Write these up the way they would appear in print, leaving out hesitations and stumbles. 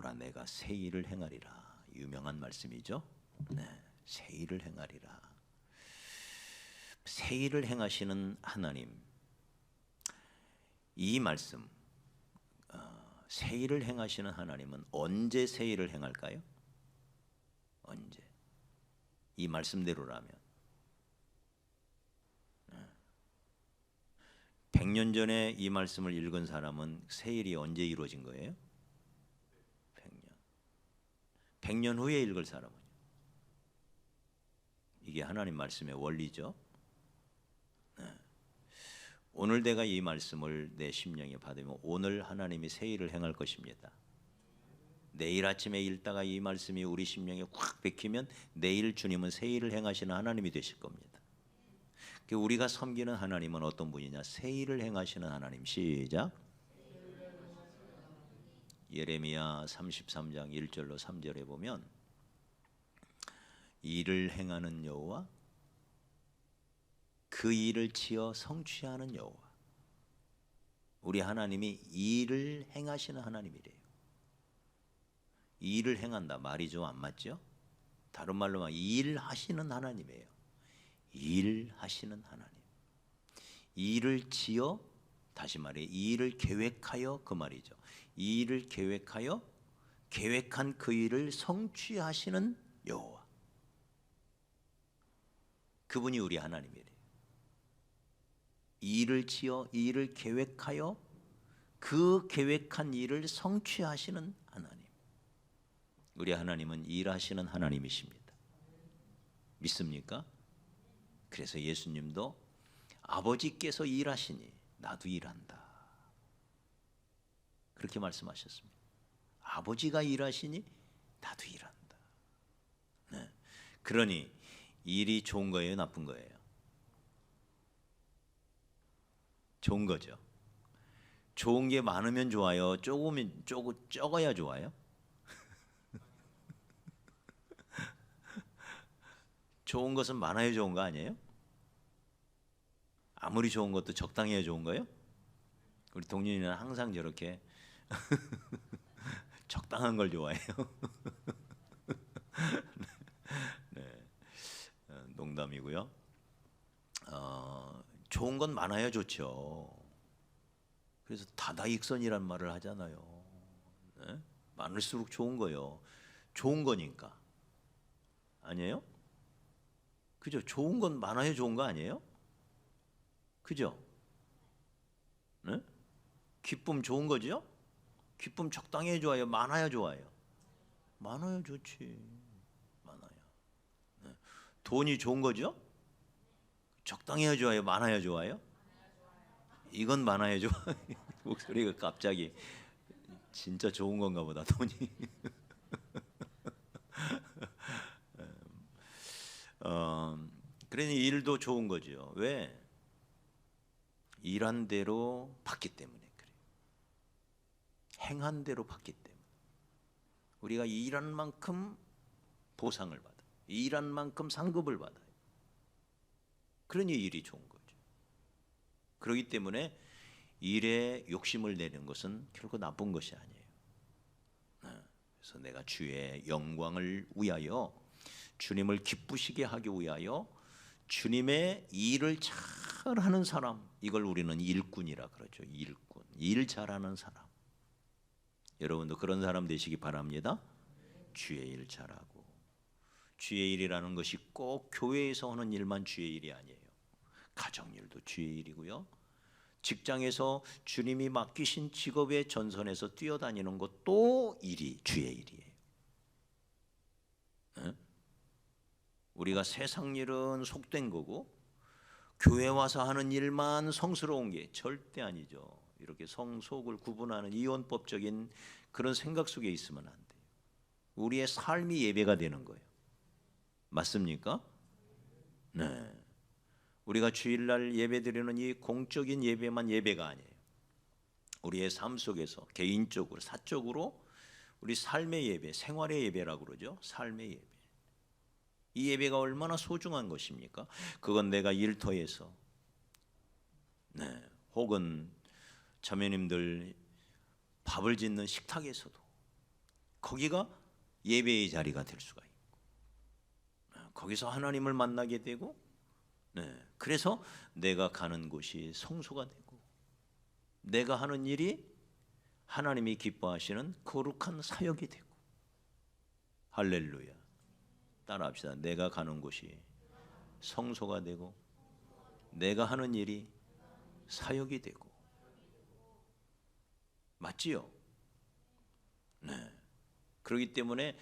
보라 내가 새 일을 행하리라. 유명한 말씀이죠. 네, 새 일을 행하리라. 새 일을 행하시는 하나님, 이 말씀, 새 일을 행하시는 하나님은 언제 새 일을 행할까요? 언제? 이 말씀대로라면 100년 전에 이 말씀을 읽은 사람은 새 일이 언제 이루어진 거예요? 100년 후에 읽을 사람은요? 이게 하나님 말씀의 원리죠. 오늘 내가 이 말씀을 내 심령에 받으면 오늘 하나님이 새 일을 행할 것입니다. 내일 아침에 읽다가 이 말씀이 우리 심령에 확 bek히면 내일 주님은 새 일을 행하시는 하나님이 되실 겁니다. 우리가 섬기는 하나님은 어떤 분이냐? 새 일을 행하시는 하나님. 시작. 예레미야 33장 1절로 3절에 보면 일을 행하는 여호와 그 일을 지어 성취하는 여호와. 우리 하나님이 일을 행하시는 하나님이래요. 일을 행한다 말이 좀 안 맞죠? 다른 말로 말하면 일하시는 하나님이에요. 일하시는 하나님. 일을 지어, 다시 말해 일을 계획하여, 그 말이죠. 일을 계획하여 계획한 그 일을 성취하시는 여호와. 그분이 우리 하나님이래요. 일을 지어 일을 계획하여 그 계획한 일을 성취하시는 하나님. 우리 하나님은 일하시는 하나님이십니다. 믿습니까? 그래서 예수님도 아버지께서 일하시니 나도 일한다, 그렇게 말씀하셨습니다. 아버지가 일하시니 나도 일한다. 네. 그러니 일이 좋은 거예요, 나쁜 거예요? 좋은 거죠. 좋은 게 많으면 좋아요? 적어야 좋아요? 좋은 것은 많아야 좋은 거 아니에요? 아무리 좋은 것도 적당해야 좋은 거예요? 우리 동윤이는 항상 저렇게 적당한 걸 좋아해요. 네, 농담이고요. 좋은 건 많아야 좋죠. 그래서 다다익선이란 말을 하잖아요. 네? 많을수록 좋은 거요. 좋은 거니까. 아니에요? 그죠? 좋은 건 많아야 좋은 거 아니에요? 그죠? 네? 기쁨 좋은 거죠? 기쁨 적당히 좋아요? 많아야 좋아요? 많아야 좋지. 많아야. 네. 돈이 좋은 거죠? 적당해야 좋아요? 많아야 좋아요? 이건 많아야 좋아. 목소리가 갑자기 진짜 좋은 건가 보다, 돈이. 그러니 일도 좋은 거죠. 왜? 일한 대로 받기 때문에 그래요. 행한 대로 받기 때문에. 우리가 일한 만큼 보상을 받아요. 일한 만큼 상급을 받아요. 그러니 일이 좋은 거죠. 그렇기 때문에 일에 욕심을 내는 것은 결코 나쁜 것이 아니에요. 그래서 내가 주의 영광을 위하여, 주님을 기쁘시게 하기 위하여 주님의 일을 잘하는 사람, 이걸 우리는 일꾼이라 그러죠. 일꾼, 일 잘하는 사람. 여러분도 그런 사람 되시기 바랍니다. 주의 일 잘하고. 주의 일이라는 것이 꼭 교회에서 하는 일만 주의 일이 아니에요. 가정일도 주의 일이고요. 직장에서 주님이 맡기신 직업의 전선에서 뛰어다니는 것도 일이 주의 일이에요. 네? 우리가 세상 일은 속된 거고 교회 와서 하는 일만 성스러운 게 절대 아니죠. 이렇게 성속을 구분하는 이원법적인 그런 생각 속에 있으면 안 돼요. 우리의 삶이 예배가 되는 거예요. 맞습니까? 네. 우리가 주일날 예배드리는 이 공적인 예배만 예배가 아니에요. 우리의 삶 속에서 개인적으로, 사적으로 우리 삶의 예배, 생활의 예배라고 그러죠. 삶의 예배. 이 예배가 얼마나 소중한 것입니까? 그건 내가 일터에서, 네, 혹은 자매님들 밥을 짓는 식탁에서도, 거기가 예배의 자리가 될 수가 있고, 거기서 하나님을 만나게 되고, 그래서 내가 가는 곳이 성소가 되고, 내가 하는 일이 하나님이 기뻐하시는 거룩한 사역이 되고. 할렐루야. 따라합시다. 내가 가는 곳이 성소가 되고, 내가 하는 일이 사역이 되고. 맞지요? 네. 그렇기 때문에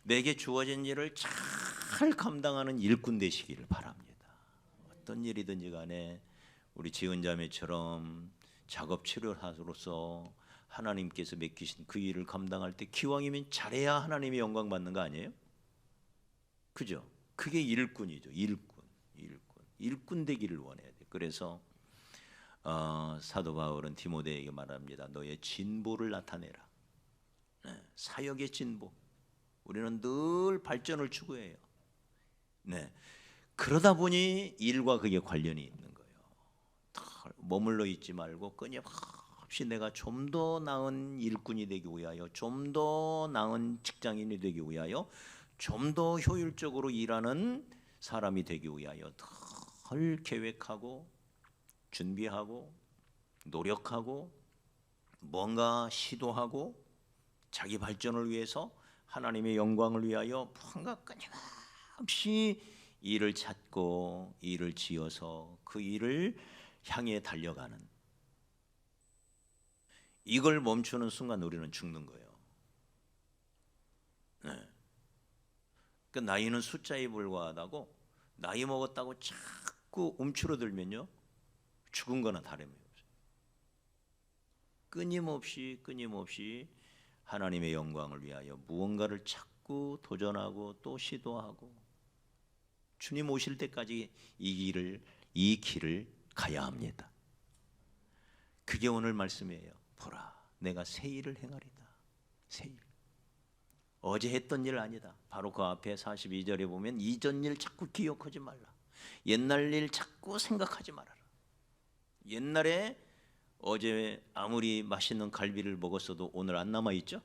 내게 주어진 일을 잘 감당하는 일꾼 되시기를 바랍니다. 어떤 일이든지 간에 우리 지은자매처럼 작업 치료사로서 하나님께서 맡기신 그 일을 감당할 때 기왕이면 잘해야 하나님이 영광 받는 거 아니에요? 그죠? 그게 일꾼이죠. 일꾼 되기를 원해야 돼. 그래서 사도 바울은 디모데에게 말합니다. 너의 진보를 나타내라. 사역의 진보. 우리는 늘 발전을 추구해요. 그러다 보니 일과 그게 관련이 있는 거예요. 머물러 있지 말고 끊임없이 내가 좀 더 나은 일꾼이 되기 위하여, 좀 더 나은 직장인이 되기 위하여, 좀 더 효율적으로 일하는 사람이 되기 위하여 늘 계획하고 준비하고 노력하고 뭔가 시도하고 자기 발전을 위해서, 하나님의 영광을 위하여 뭔가 끊임없이 일을 찾고 일을 지어서 그 일을 향해 달려가는, 이걸 멈추는 순간 우리는 죽는 거예요. 그 나이는 숫자에 불과하다고, 나이 먹었다고 자꾸 움츠러들면요 죽은 거나 다름이 없어요. 끊임없이 하나님의 영광을 위하여 무언가를 찾고 도전하고 또 시도하고, 주님 오실 때까지 이 길을 가야 합니다. 그게 오늘 말씀이에요. 보라, 내가 새 일을 행하리다. 새 일. 어제 했던 일 아니다. 바로 그 앞에 42절에 보면 이전 일 자꾸 기억하지 말라. 옛날 일 자꾸 생각하지 말아라. 옛날에 어제 아무리 맛있는 갈비를 먹었어도 오늘 안 남아있죠?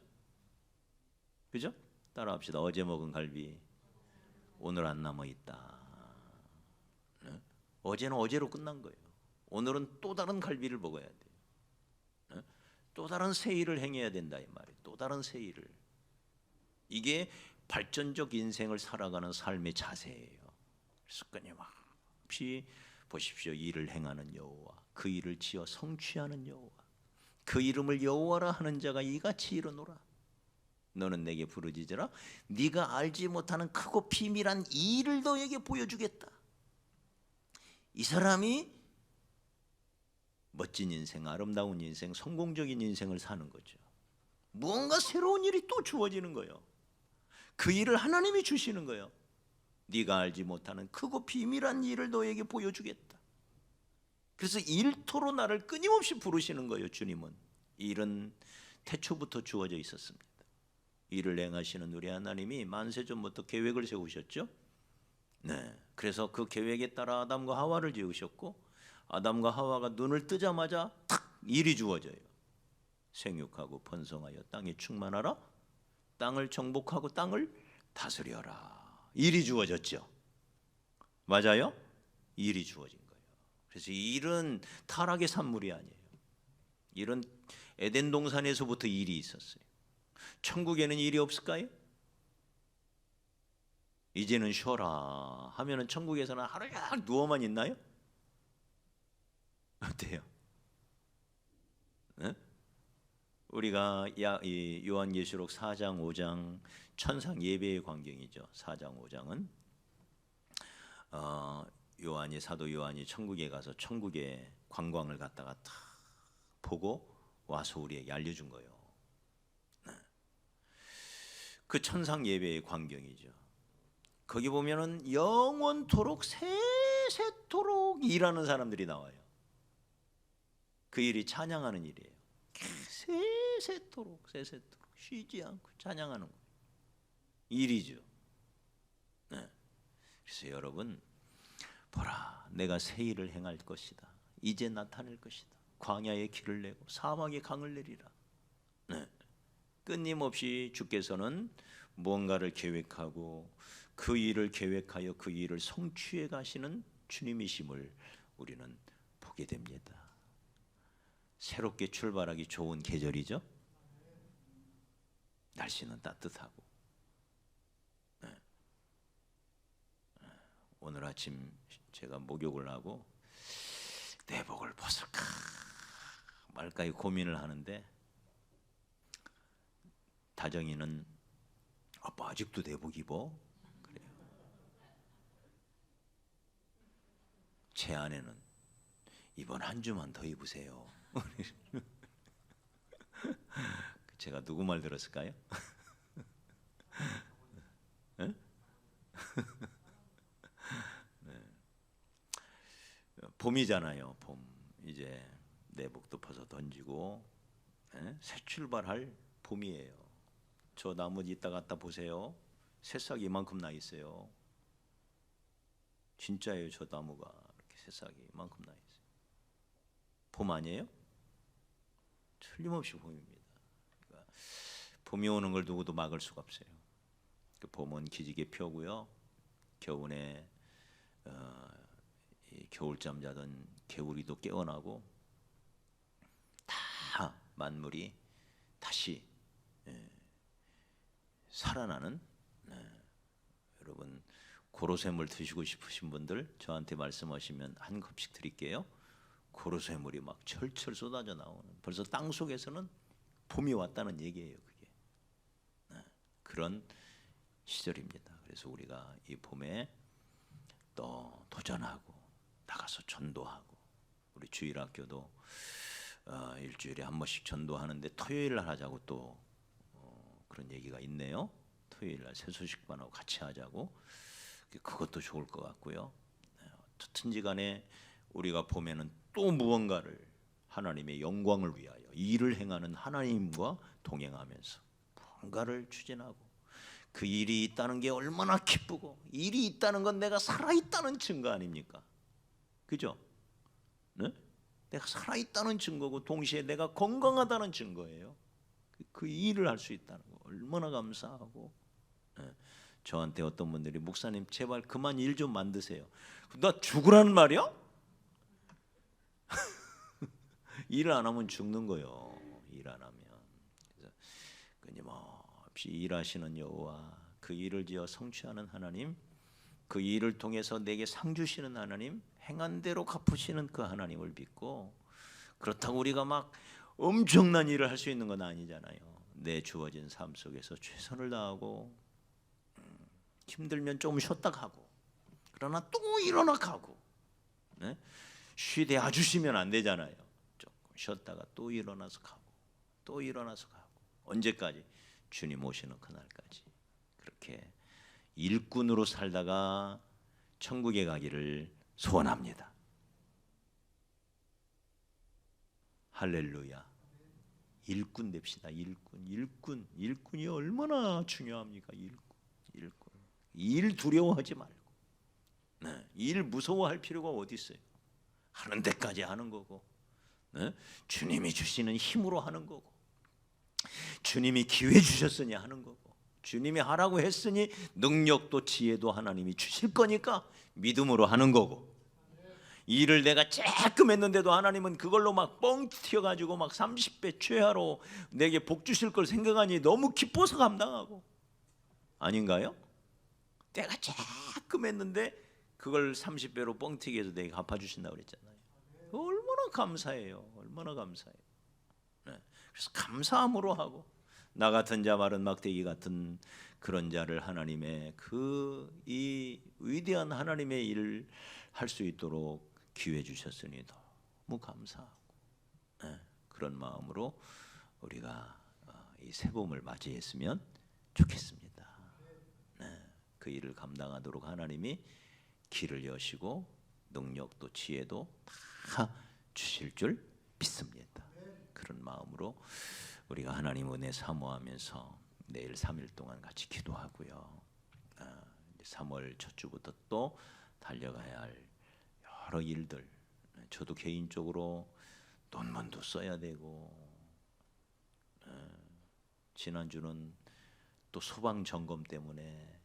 그죠? 따라합시다. 어제 먹은 갈비 오늘 안 남아있다. 어제는 어제로 끝난 거예요. 오늘은 또 다른 갈비를 먹어야 돼요. 또 다른 새 일을 행해야 된다 이 말이에요. 또 다른 새 일을. 이게 발전적 인생을 살아가는 삶의 자세예요. 그래서 끊임없이 보십시오. 일을 행하는 여호와, 그 일을 지어 성취하는 여호와, 그 이름을 여호와라 하는 자가 이같이 이르노라. 너는 내게 부르짖으라. 네가 알지 못하는 크고 비밀한 이 일을 너에게 보여주겠다. 이 사람이 멋진 인생, 아름다운 인생, 성공적인 인생을 사는 거죠. 무언가 새로운 일이 또 주어지는 거예요. 그 일을 하나님이 주시는 거예요. 네가 알지 못하는 크고 비밀한 일을 너에게 보여주겠다. 그래서 일토로 나를 끊임없이 부르시는 거예요. 주님은. 일은 태초부터 주어져 있었습니다. 일을 행하시는 우리 하나님이 만세전부터 계획을 세우셨죠. 그래서 그 계획에 따라 아담과 하와를 지으셨고, 아담과 하와가 눈을 뜨자마자 탁 일이 주어져요. 생육하고 번성하여 땅에 충만하라. 땅을 정복하고 땅을 다스려라. 일이 주어졌죠. 맞아요? 일이 주어진 거예요. 그래서 일은 타락의 산물이 아니에요. 일은 에덴 동산에서부터 일이 있었어요. 천국에는 일이 없을까요? 이제는 쉬어라 하면은 천국에서는 하루 종일 누워만 있나요? 어때요? 네? 우리가 요한계시록 4장 5장 천상 예배의 광경이죠. 4장 5장은 사도 요한이 천국에 가서 천국의 관광을 갔다가 다 보고 와서 우리에게 알려준 거예요. 그 천상 예배의 광경이죠. 거기 보면은 영원토록 세세토록 일하는 사람들이 나와요. 그 일이 찬양하는 일이에요. 세세토록 쉬지 않고 찬양하는 거예요. 일이죠. 그래서 여러분, 보라, 내가 새 일을 행할 것이다. 이제 나타낼 것이다. 광야에 길을 내고 사막에 강을 내리라. 끊임없이 주께서는 무언가를 계획하고 그 일을 계획하여 그 일을 성취해 가시는 주님이심을 우리는 보게 됩니다. 새롭게 출발하기 좋은 계절이죠. 날씨는 따뜻하고. 오늘 아침 제가 목욕을 하고 내복을 벗을까 말까 고민을 하는데 다정이는 아빠 아직도 내복 입어? 그래요. 제 아내는 이번 한 주만 더 입으세요. 제가 누구 말 들었을까요? 네? 네. 봄이잖아요. 봄 이제 내복도 벗어 던지고 새 출발할 봄이에요. 저 나무 이따 갖다 보세요. 새싹이 이만큼 나 있어요. 진짜예요. 저 나무가 이렇게 새싹이 이만큼 나 있어요. 봄 아니에요? 틀림없이 봄입니다. 그러니까 봄이 오는 걸 누구도 막을 수가 없어요. 그 봄은 기지개 펴고요. 겨우내 이 겨울잠 자던 개구리도 깨어나고 다 만물이 다시 살아나는. 여러분 고로쇠물 드시고 싶으신 분들 저한테 말씀하시면 한 컵씩 드릴게요. 고로쇠물이 막 철철 쏟아져 나오는, 벌써 땅 속에서는 봄이 왔다는 얘기예요. 그게 그런 시절입니다. 그래서 우리가 이 봄에 또 도전하고 나가서 전도하고, 우리 주일학교도 일주일에 한 번씩 전도하는데 토요일 날 하자고 또 그런 얘기가 있네요. 토요일 날 새소식반하고 같이 하자고. 그것도 좋을 것 같고요. 어떻든지 간에 우리가 봄에는 또 무언가를 하나님의 영광을 위하여 일을 행하는 하나님과 동행하면서 무언가를 추진하고, 그 일이 있다는 게 얼마나 기쁘고, 일이 있다는 건 내가 살아있다는 증거 아닙니까? 그죠? 네? 내가 살아있다는 증거고 동시에 내가 건강하다는 증거예요. 그 일을 할 수 있다는 거 얼마나 감사하고. 저한테 어떤 분들이 목사님 제발 그만 일 좀 만드세요. 나 죽으라는 말이야? 일 안 하면 죽는 거요. 일 안 하면. 그래서 끊임없이 일하시는 여호와, 그 일을 지어 성취하는 하나님, 그 일을 통해서 내게 상 주시는 하나님, 행한 대로 갚으시는 그 하나님을 믿고, 그렇다고 우리가 막 엄청난 일을 할 수 있는 건 아니잖아요. 내 주어진 삶 속에서 최선을 다하고, 힘들면 조금 쉬었다 가고, 그러나 또 일어나 가고. 네? 쉬되 아주시면 안 되잖아요. 조금 쉬었다가 또 일어나서 가고, 또 일어나서 가고. 언제까지? 주님 오시는 그날까지. 그렇게 일꾼으로 살다가 천국에 가기를 소원합니다. 할렐루야. 일꾼 됩시다. 일꾼이 얼마나 중요합니까? 일꾼. 일 두려워하지 말고, 일 무서워할 필요가 어디 있어요? 하는 데까지 하는 거고, 주님이 주시는 힘으로 하는 거고, 주님이 기회 주셨으니 하는 거고, 주님이 하라고 했으니 능력도 지혜도 하나님이 주실 거니까 믿음으로 하는 거고, 일을 내가 조금 했는데도 하나님은 그걸로 막 뻥 튀어가지고 막 30배 최하로 내게 복 주실 걸 생각하니 너무 기뻐서 감당하고. 아닌가요? 내가 조금 했는데 그걸 30배로 뻥 튀게 해서 내게 갚아주신다고 그랬잖아요. 얼마나 감사해요. 얼마나 감사해요. 그래서 감사함으로 하고, 나 같은 자 마른 막대기 같은 그런 자를 하나님의 이 위대한 하나님의 일을 할 수 있도록 기회 주셨으니 너무 감사하고, 그런 마음으로 우리가 이 새봄을 맞이했으면 좋겠습니다. 그 일을 감당하도록 하나님이 길을 여시고 능력도 지혜도 다 주실 줄 믿습니다. 그런 마음으로 우리가 하나님 은혜 사모하면서 내일 3일 동안 같이 기도하고요. 3월 첫 주부터 또 달려가야 할 여러 일들, 저도 개인적으로 논문도 써야 되고 지난주는 또 소방 점검 때문에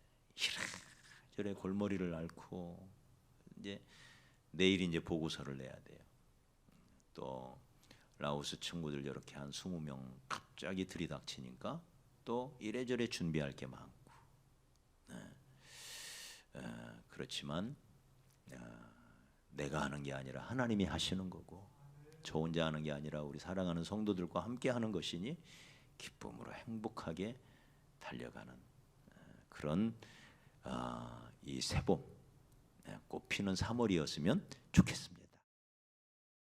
이래저래 골머리를 앓고 이제 내일 이제 보고서를 내야 돼요. 또 라오스 친구들 이렇게 한 20명 갑자기 들이닥치니까 또 이래저래 준비할 게 많고. 그렇지만 내가 하는 게 아니라 하나님이 하시는 거고, 저 혼자 하는 게 아니라 우리 사랑하는 성도들과 함께 하는 것이니 기쁨으로 행복하게 달려가는 그런 이 새봄 꽃 피는 3월이었으면 좋겠습니다.